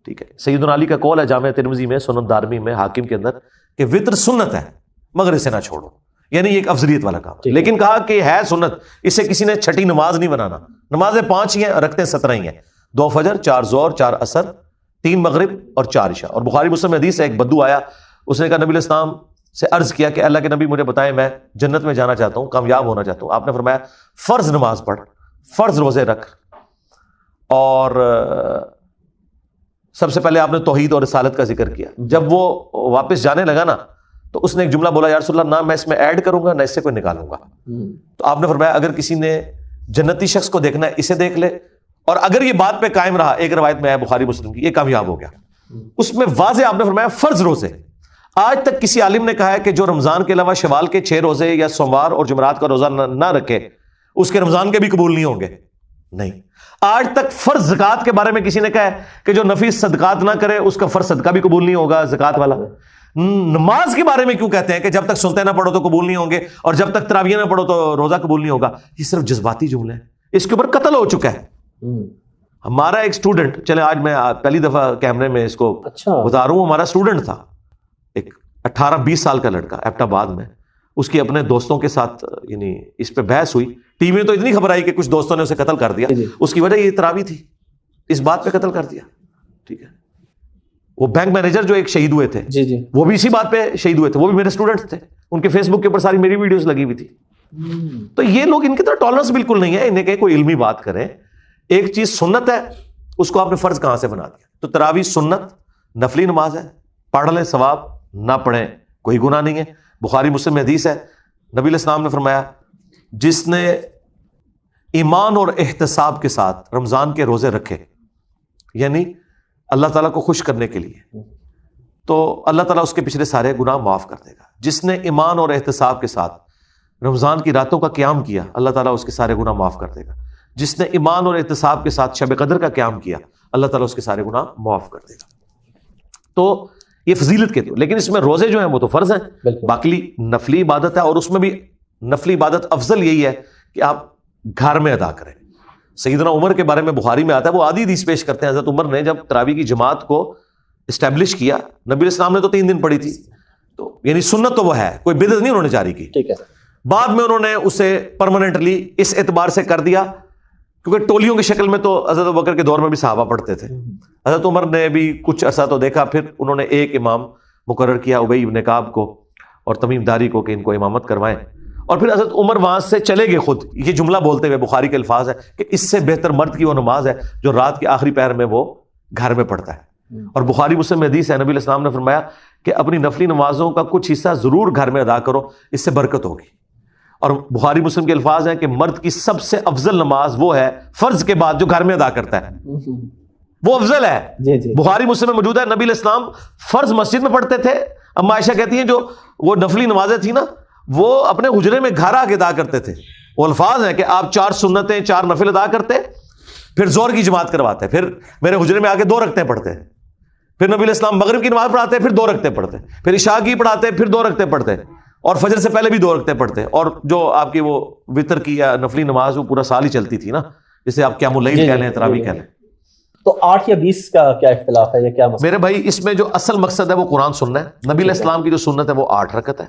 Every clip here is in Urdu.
ٹھیک ہے. سیدنا علی کا قول ہے جامع ترمذی میں، سنن دارمی میں، حاکم کے اندر، کہ وطر سنت ہے مگر اسے نہ چھوڑو، یعنی ایک افضلیت والا کام ہے. لیکن کہا کہ ہے سنت، اسے کسی نے چھٹی نماز نہیں بنانا. نمازیں 5 ہی ہیں، رکھتے 17 ہی ہیں، 2 فجر، 4 ظہر، 4 عصر، 3 مغرب اور 4 عشاء. اور بخاری مسلم میں حدیث ہے، ایک بدو آیا، اس نے کہا نبی علیہ السلام سے عرض کیا کہ اللہ کے نبی مجھے بتائیں، میں جنت میں جانا چاہتا ہوں، کامیاب ہونا چاہتا ہوں. آپ نے فرمایا فرض نماز پڑھ، فرض روزے رکھ، اور سب سے پہلے آپ نے توحید اور رسالت کا ذکر کیا. جب وہ واپس جانے لگا نا تو اس نے ایک جملہ بولا، یا رسول اللہ، نہ میں اس میں ایڈ کروں گا نہ اس سے کوئی نکالوں گا. تو آپ نے فرمایا اگر کسی نے جنتی شخص کو دیکھنا ہے اسے دیکھ لے، اور اگر یہ بات پہ قائم رہا، ایک روایت میں ہے بخاری مسلم کی، یہ کامیاب ہو گیا. اس میں واضح آپ نے فرمایا فرض روزے. آج تک کسی عالم نے کہا ہے کہ جو رمضان کے علاوہ شوال کے 6 روزے یا سوموار اور جمعرات کا روزہ نہ رکھے اس کے رمضان کے بھی قبول نہیں ہوں گے. نہیں. آج تک فرض زکات کے بارے میں کسی نے کہا ہے کہ جو نفیس صدقات نہ کرے اس کا فرض صدقہ بھی قبول نہیں ہوگا زکات والا. نماز کے بارے میں کیوں کہتے ہیں کہ جب تک سنتے نہ پڑھو تو قبول نہیں ہوں گے، اور جب تک تراویح نہ پڑھو تو روزہ قبول نہیں ہوگا؟ یہ صرف جذباتی جملے ہیں، اس کے اوپر قتل ہو چکا ہے. ہمارا ایک اسٹوڈنٹ، چلے آج میں پہلی دفعہ کیمرے میں اس کو بتا رہا ہوں، ہمارا اسٹوڈنٹ تھا، ایک 18-20 سال کا لڑکا، ایبٹ آباد میں. اس کی اپنے دوستوں کے ساتھ یعنی اس پہ بحث ہوئی، ٹی وی میں تو اتنی خبر آئی کہ کچھ دوستوں نے اسے قتل کر دیا. اس کی وجہ یہ تراویح تھی، اس بات پہ قتل کر دیا. ٹھیک ہے. وہ بینک مینیجر جو ایک شہید ہوئے تھے، وہ بھی اسی بات پہ شہید ہوئے تھے، وہ بھی میرے اسٹوڈنٹ تھے. ان کے فیس بک کے اوپر ساری میری ویڈیوز لگی ہوئی تھی. تو یہ لوگ، ان کی طرح ٹالرنس بالکل نہیں ہے. انہیں کہ کوئی علمی بات کریں. ایک چیز سنت ہے، اس کو آپ نے فرض کہاں سے بنا دیا؟ تو تراویح سنت نفلی نماز ہے، پڑھ لیں ثواب، نہ پڑھیں کوئی گناہ نہیں ہے. بخاری مسلم میں حدیث ہے، نبی علیہ السلام نے فرمایا جس نے ایمان اور احتساب کے ساتھ رمضان کے روزے رکھے، یعنی اللہ تعالیٰ کو خوش کرنے کے لیے، تو اللہ تعالیٰ اس کے پچھلے سارے گناہ معاف کر دے گا. جس نے ایمان اور احتساب کے ساتھ رمضان کی راتوں کا قیام کیا، اللہ تعالیٰ اس کے سارے گناہ معاف کر دے گا. جس نے ایمان اور احتساب کے ساتھ شب قدر کا قیام کیا، اللہ تعالیٰ اس کے سارے گناہ معاف کر دے گا. تو یہ فضیلت کے تھے. لیکن اس میں روزے جو ہیں وہ تو فرض ہیں، باقی نفلی عبادت ہے، اور اس میں بھی نفلی عبادت افضل یہی ہے کہ آپ گھر میں ادا کریں. سیدنا عمر کے بارے میں بخاری میں آتا ہے، وہ آدھی حدیث پیش کرتے ہیں. حضرت عمر نے جب تراویح کی جماعت کو اسٹیبلش کیا، نبی علیہ السلام نے تو 3 دن پڑھی تھی، تو یعنی سنت تو وہ ہے، کوئی بدعت نہیں انہوں نے جاری کی. ٹھیک ہے. بعد میں انہوں نے اسے پرماننٹلی اس اعتبار سے کر دیا کیونکہ ٹولیوں کی شکل میں تو حضرت ابوبکر کے دور میں بھی صحابہ پڑھتے تھے. حضرت عمر نے بھی کچھ عرصہ تو دیکھا، پھر انہوں نے ایک امام مقرر کیا ابی ابن کعب کو اور تمیم داری کو کہ ان کو امامت کروائیں. اور پھر حضرت عمر وہاں سے چلے گئے خود، یہ جملہ بولتے ہوئے، بخاری کے الفاظ ہے کہ اس سے بہتر مرد کی وہ نماز ہے جو رات کے آخری پہر میں وہ گھر میں پڑھتا ہے. اور بخاری مسلم میں حدیث ہے، نبی علیہ السلام نے فرمایا کہ اپنی نفلی نمازوں کا کچھ حصہ ضرور گھر میں ادا کرو، اس سے برکت ہوگی. اور بخاری مسلم کے الفاظ ہیں کہ مرد کی سب سے افضل نماز وہ ہے فرض کے بعد جو گھر میں ادا کرتا ہے، وہ افضل ہے. بخاری مسلم میں موجود ہے، نبی علیہ السلام فرض مسجد میں پڑھتے تھے. اما عائشہ کہتی ہیں جو وہ نفلی نمازیں تھیں نا، وہ اپنے حجرے میں گھر آ کے ادا کرتے تھے. وہ الفاظ ہیں کہ آپ 4 سنتیں 4 نفل ادا کرتے، پھر زور کی جماعت کرواتے، پھر میرے حجرے میں آ کے 2 رکعتیں پڑھتے، پھر نبی علیہ السلام مغرب کی نماز پڑھاتے، پھر 2 رکعتیں پڑھتے، پھر عشاء کی پڑھاتے، پھر 2 رکعتیں پڑھتے، اور فجر سے پہلے بھی 2 رکعتیں پڑھتے. اور جو آپ کی وہ وتر کی یا نفلی نماز وہ پورا سال ہی چلتی تھی نا، جسے آپ قیام اللیل کہہ لیں، تراویح کہہ لیں. تو 8 یا 20 کا کیا اختلاف ہے یا کیا مسئلہ؟ میرے بھائی اس میں جو اصل مقصد ہے وہ قرآن سننا ہے. نبی علیہ السلام کی جو سنت ہے وہ 8 رکعت ہے،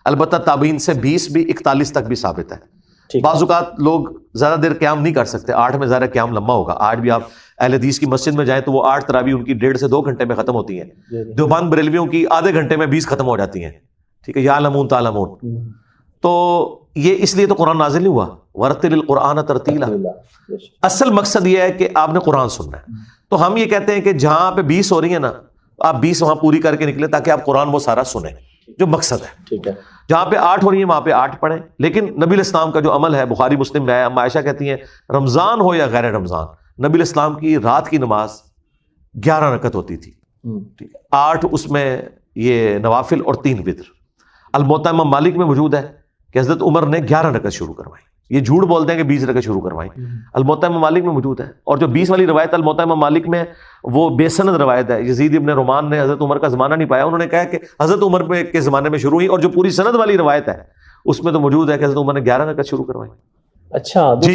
البتہ تابعین سے 20 بھی 41 تک بھی ثابت ہے. بعض اوقات لوگ زیادہ دیر قیام نہیں کر سکتے، 8 میں زیادہ قیام لمبا ہوگا. آج بھی آپ اہل حدیث کی مسجد میں جائیں تو وہ 8 تراویح ان کی 1.5 سے 2 گھنٹے میں ختم ہوتی ہیں. دیوبند بریلویوں کی آدھے گھنٹے میں 20 ختم ہو جاتی ہیں. ٹھیک ہے، یعلمون تعلمون. تو یہ اس لیے تو قرآن نازل نہیں ہوا، ورتل القرآن ترتیلا. اصل مقصد یہ ہے کہ آپ نے قرآن سننا ہے. تو ہم یہ کہتے ہیں کہ جہاں پہ 20 ہو رہی ہیں نا، آپ 20 وہاں پوری کر کے نکلے تاکہ آپ قرآن وہ سارا سنیں جو مقصد ہے. ٹھیک ہے. جہاں پہ 8 ہو رہی ہیں وہاں پہ 8 پڑھیں. لیکن نبی علیہ السلام کا جو عمل ہے بخاری مسلم میں ہے، اما عائشہ کہتی ہیں رمضان ہو یا غیر رمضان، نبی علیہ السلام کی رات کی نماز 11 رکعت ہوتی تھی. 8 اس میں یہ نوافل اور 3 وتر. الموطا امام مالک میں موجود ہے کہ حضرت عمر نے 11 رکعت شروع کروائی. یہ جھوٹ بولتے ہیں کہ 20 رکعت شروع کروائی. الموطا امام مالک میں موجود ہے. اور جو 20 والی روایت الموطا امام مالک میں وہ بے سند روایت ہے. یزید ابن رومان نے حضرت عمر کا زمانہ نہیں پایا، انہوں نے کہا کہ حضرت عمر کے زمانے میں شروع ہوئی. اور جو پوری سند والی روایت ہے اس میں تو موجود ہے کہ حضرت عمر نے 11 رکعت شروع کروائی. اچھا جی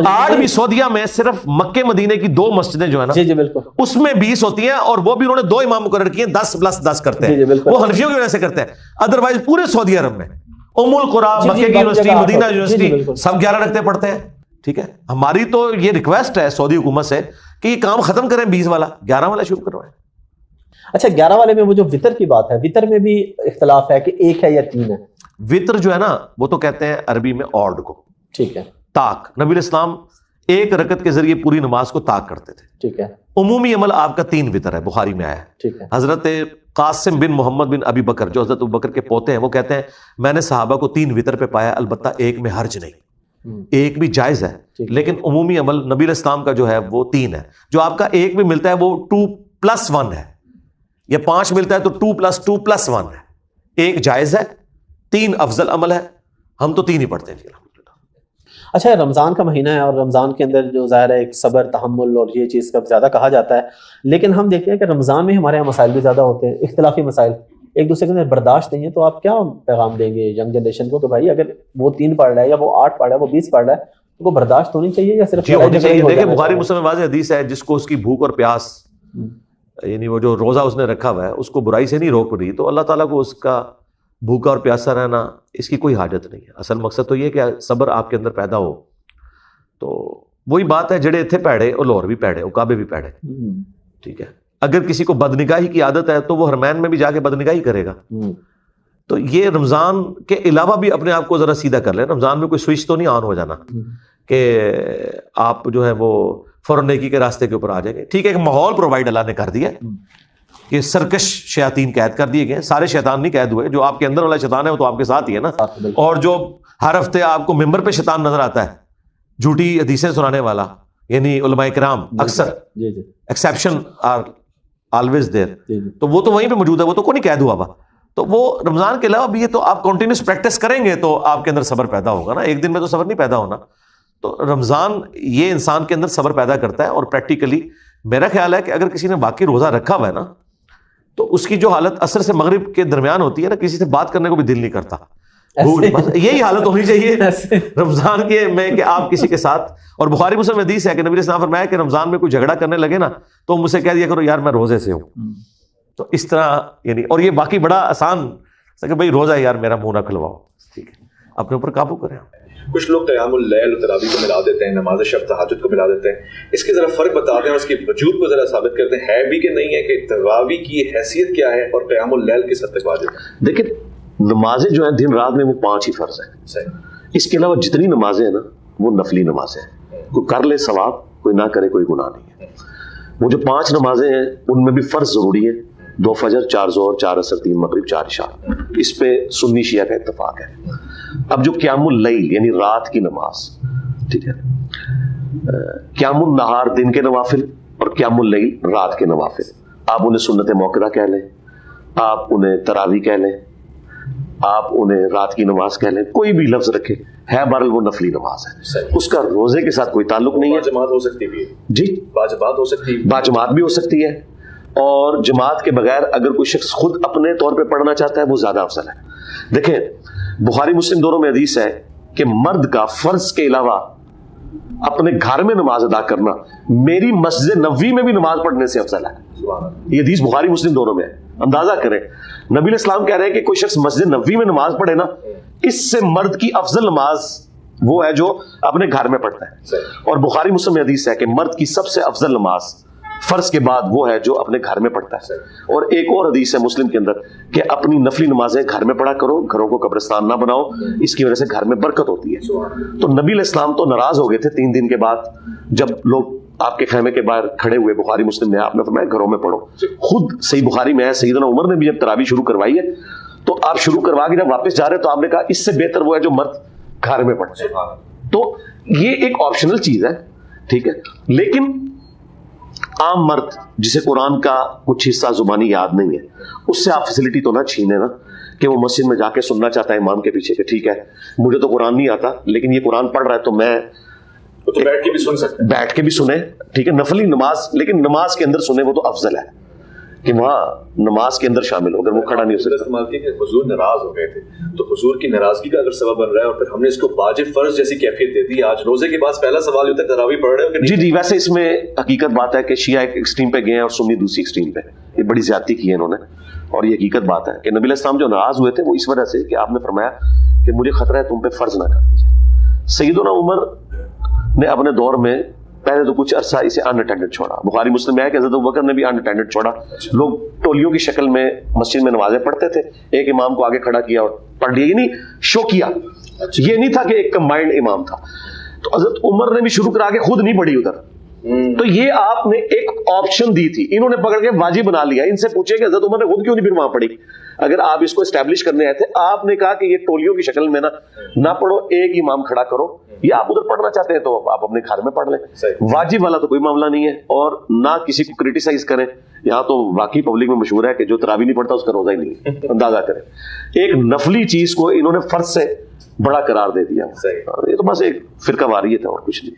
8 بھی سعودیہ میں صرف مکے مدینے کی 2 مسجدیں جو ہے نا، جی جی بالکل، اس میں 20 ہوتی ہیں، اور وہ بھی انہوں نے 2 امام مقرر کیے ہیں، 10+10 کرتے ہیں، جی بالکل، وہ حنفیوں کی وجہ سے کرتے ہیں، ادروائز پورے سعودی عرب میں ام القریٰ، مکے کی یونیورسٹی، مدینہ یونیورسٹی، سب 11 رکھتے پڑھتے ہیں. ٹھیک ہے، ہماری تو یہ ریکویسٹ ہے سعودی حکومت سے کہ یہ کام ختم کریں، 20 والا 11 والا شروع کروائیں. اچھا 11 والے میں وہ جو وطر کی بات ہے، وطر میں بھی اختلاف ہے کہ 1 ہے یا 3 ہے. وطر جو ہے نا وہ تو کہتے ہیں عربی میں آڈ کو، ٹھیک ہے، طاق. نبی علیہ السلام 1 رکعت کے ذریعے پوری نماز کو طاق کرتے تھے. ٹھیک ہے، عمومی عمل آپ کا 3 وطر ہے، بخاری میں آیا ہے. ٹھیک ہے، حضرت قاسم بن محمد بن ابی بکر جو حضرت ابو بکر کے پوتے ہیں، وہ کہتے ہیں میں نے صحابہ کو 3 وطر پہ پایا، البتہ 1 میں حرج نہیں، 1 بھی جائز ہے، لیکن عمومی عمل نبی علیہ السلام کا جو ہے وہ 3 ہے. جو آپ کا 1 بھی ملتا ہے وہ 2+1 ہے، یا 5 ملتا ہے تو 2+2+1 ہے. 1 جائز ہے، 3 افضل عمل ہے، ہم تو 3 ہی پڑھتے ہیں جی. اچھا رمضان کا مہینہ ہے، اور رمضان کے اندر جو ظاہر ہے ایک صبر، تحمل اور یہ چیز کا زیادہ کہا جاتا ہے، لیکن ہم دیکھتے ہیں کہ رمضان میں ہمارے یہاں مسائل بھی زیادہ ہوتے ہیں، اختلافی مسائل، ایک دوسرے کے اندر برداشت نہیں ہے. تو آپ کیا پیغام دیں گے ینگ جنریشن کو کہ بھائی اگر وہ 3 پڑھ رہا ہے، یا وہ 8 پڑھ رہا ہے، وہ 20 پڑھ رہا ہے، تو کو برداشت ہونی چاہیے یا صرف دیکھیں بخاری مسلم میں واضح حدیث ہے، جس کو اس کی بھوک اور پیاس، یعنی وہ جو روزہ اس نے رکھا ہوا ہے اس کو برائی سے نہیں روک رہی، تو اللہ تعالیٰ کو اس کا بھوکا اور پیاسا رہنا اس کی کوئی حاجت نہیں ہے. اصل مقصد تو یہ کہ صبر آپ کے اندر پیدا ہو. تو وہی بات ہے، جڑے اتنے پیڑے اور لاہور بھی پیڑے، عقابے بھی پیڑے. ٹھیک ہے، اگر کسی کو بدنگاہی کی عادت ہے تو وہ حرمین میں بھی جا کے بدنگاہی کرے گا. تو یہ رمضان کے علاوہ بھی اپنے آپ کو ذرا سیدھا کر لیں. رمضان میں کوئی سوئچ تو نہیں آن ہو جانا کہ آپ جو ہے وہ فوراً نیکی کے راستے کے اوپر آ جائیں گے. ٹھیک ہے، ایک ماحول پرووائڈ اللہ نے کر دیا کہ سرکش شیاطین قید کر دیے گئے. سارے شیطان نہیں قید ہوئے، جو آپ کے اندر والا شیطان ہے وہ تو آپ کے ساتھ ہی ہے نا. اور جو ہر ہفتے آپ کو ممبر پہ شیطان نظر آتا ہے، جھوٹی حدیثیں سنانے والا، یعنی علماء کرام اکثر ایکسیپشن آر آلویز دیر، تو وہ تو وہیں پہ موجود ہے، وہ تو کوئی نہیں قید ہوا. تو وہ رمضان کے علاوہ بھی یہ تو آپ کنٹینیوس پریکٹس کریں گے تو آپ کے اندر صبر پیدا ہوگا نا. ایک دن میں تو صبر نہیں پیدا ہونا. تو رمضان یہ انسان کے اندر صبر پیدا کرتا ہے. اور پریکٹیکلی میرا خیال ہے کہ اگر کسی نے واقعی روزہ رکھا ہوا ہے نا، تو اس کی جو حالت عصر سے مغرب کے درمیان ہوتی ہے نا، کسی سے بات کرنے کو بھی دل نہیں کرتا. یہی حالت ہونی چاہیے رمضان کے میں کہ آپ کسی کے ساتھ. اور بخاری مسلم میں حدیث ہے کہ نبی نے فرمایا کہ رمضان میں کوئی جھگڑا کرنے لگے نا تو مجھ سے کہہ دیا کرو یار میں روزے سے ہوں. تو اس طرح یعنی، اور یہ باقی بڑا آسان کہ بھائی روزہ یار میرا منہ نہ کھلواؤ. ٹھیک ہے، اپنے اوپر قابو کریں. کچھ لوگ قیام اللیل و تراویح کو ملا دیتے ہیں، نماز شب تہجد کو ملا دیتے ہیں. اس کے ذرا فرق بتا دیں اور اس کے وجود کو ذرا ثابت کر دیں، ہے بھی کہ نہیں ہے، کہ تراویح کی حیثیت کیا ہے اور قیام اللیل کس حد تک واجب ہے. دیکھیں نمازیں جو ہیں دن رات میں وہ 5 ہی فرض ہیں. اس کے علاوہ جتنی نمازیں ہیں نا وہ نفلی نمازیں ہیں. کوئی کر لے ثواب، کوئی نہ کرے کوئی گناہ نہیں ہے. وہ جو 5 نمازیں ہیں ان میں بھی فرض ضروری ہے، 2 فجر، 4 ظہر، 4 عصر، 3 مغرب، 4 عشاء. اس پہ سنی شیعہ کا اتفاق ہے. اب جو قیام اللیل یعنی رات کی نماز، ٹھیک ہے، قیام النہار دن کے نوافل اور قیام اللیل رات کے نوافل، آپ انہیں سنت موقدہ کہہ لیں، آپ انہیں تراویح کہہ لیں، آپ انہیں رات کی نماز کہہ لیں، کوئی بھی لفظ رکھے، ہے بہرحال وہ نفلی نماز ہے. اس کا روزے کے ساتھ کوئی تعلق نہیں ہے. جماعت ہو سکتی ہے جی، باجماعت ہو سکتی ہے، باجماعت بھی ہو سکتی ہے. اور جماعت کے بغیر اگر کوئی شخص خود اپنے طور پہ پڑھنا چاہتا ہے وہ زیادہ افضل ہے. دیکھیں بخاری مسلم دونوں میں حدیث ہے کہ مرد کا فرض کے علاوہ اپنے گھر میں نماز ادا کرنا میری مسجد نبوی میں بھی نماز پڑھنے سے افضل ہے. یہ حدیث بخاری مسلم دونوں میں ہے. اندازہ کریں، نبی علیہ السلام کہہ رہے ہیں کہ کوئی شخص مسجد نبوی میں نماز پڑھے نا، اس سے مرد کی افضل نماز وہ ہے جو اپنے گھر میں پڑھتا ہے. اور بخاری مسلم میں حدیث ہے کہ مرد کی سب سے افضل نماز فرض کے بعد وہ ہے جو اپنے گھر میں پڑھتا ہے. اور ایک اور حدیث ہے مسلم کے اندر کہ اپنی نفلی نمازیں گھر میں پڑھا کرو، گھروں کو قبرستان نہ بناؤ، اس کی وجہ سے گھر میں برکت ہوتی ہے. تو نبی علیہ السلام تو ناراض ہو گئے تھے 3 دن کے بعد جب لوگ آپ کے خیمے کے باہر کھڑے ہوئے. بخاری مسلم میں آپ نے فرمایا گھروں میں پڑھو. خود صحیح بخاری میں ہے سیدنا عمر نے بھی جب تراویح شروع کروائی ہے تو آپ شروع کروا کے جب واپس جا رہے تو آپ نے کہا اس سے بہتر وہ ہے جو مرد گھر میں پڑھتے ہیں. تو یہ ایک آپشنل چیز ہے، ٹھیک ہے. لیکن عام مرد جسے قرآن کا کچھ حصہ زبانی یاد نہیں ہے، اس سے آپ فیسلٹی تو نہ چھینے نا کہ وہ مسجد میں جا کے سننا چاہتا ہے امام کے پیچھے کہ ٹھیک ہے مجھے تو قرآن نہیں آتا لیکن یہ قرآن پڑھ رہا ہے تو میں تو بیٹھ کے بھی سن سکتے ہیں، بیٹھ کے بھی سنیں، ٹھیک ہے، نفلی نماز، لیکن نماز کے اندر سنیں وہ تو افضل ہے. کہ وہاں نماز کے اندر شامل ہو، اگر وہ کھڑا نہیں ہو سکتا. استعمال کی کہ حضور ناراض ہو گئے تھے، تو حضور کی ناراضگی کا اگر سبب بن رہا ہے اور پھر ہم نے اس کو واجب فرض جیسی کیفیت دے دی. آج روزے کے بعد پہلا سوال یہ ہوتا ہے تراویح پڑھ رہے ہو کہ نہیں؟ جی ویسے اس میں حقیقت بات ہے کہ شیعہ ایک ایکسٹریم پہ گئے ہیں اور سنی دوسری ایکسٹریم پہ. یہ بڑی زیادتی کی ہے انہوں نے، اور یہ حقیقت بات ہے کہ نبی علیہ السلام جو ناراض ہوئے تھے وہ اس وجہ سے کہ آپ نے فرمایا کہ مجھے خطرہ ہے تم پہ فرض نہ کر دی جائے. سیدنا عمر نے اپنے دور میں پہلے تو کچھ عرصہ اسے ان اٹینڈڈ چھوڑا. بخاری مسلم میں ہے کہ حضرت ابوبکر نے بھی ان اٹینڈڈ چھوڑا. لوگ ٹولیوں کی شکل میں مسجد میں نمازیں پڑھتے تھے، ایک امام کو آگے کھڑا کیا اور پڑھ لیا، یعنی شو کیا. یہ نہیں تھا کہ ایک کمبائنڈ امام تھا. تو حضرت عمر نے بھی شروع کرا کے خود نہیں پڑھی ادھر. تو یہ آپ نے ایک آپشن دی تھی، انہوں نے پکڑ کے واجب بنا لیا. ان سے پوچھے کہ حضرت عمر نے خود کیوں نہیں پھر وہاں پڑھی؟ اگر آپ اس کو اسٹیبلش کرنے آئے تھے، آپ نے کہا کہ یہ ٹولیوں کی شکل میں نہ پڑھو، ایک امام کھڑا کرو. یا آپ ادھر پڑھنا چاہتے ہیں تو آپ اپنے گھر میں پڑھ لیں. واجب والا تو کوئی معاملہ نہیں ہے، اور نہ کسی کو کرٹیسائز کریں. یہاں تو واقعی پبلک میں مشہور ہے کہ جو تراویح نہیں پڑھتا اس کا روزہ ہی نہیں ہے. اندازہ کریں، ایک نفلی چیز کو انہوں نے فرض سے بڑا قرار دے دیا. یہ تو بس ایک فرقہ واریت ہے اور کچھ نہیں.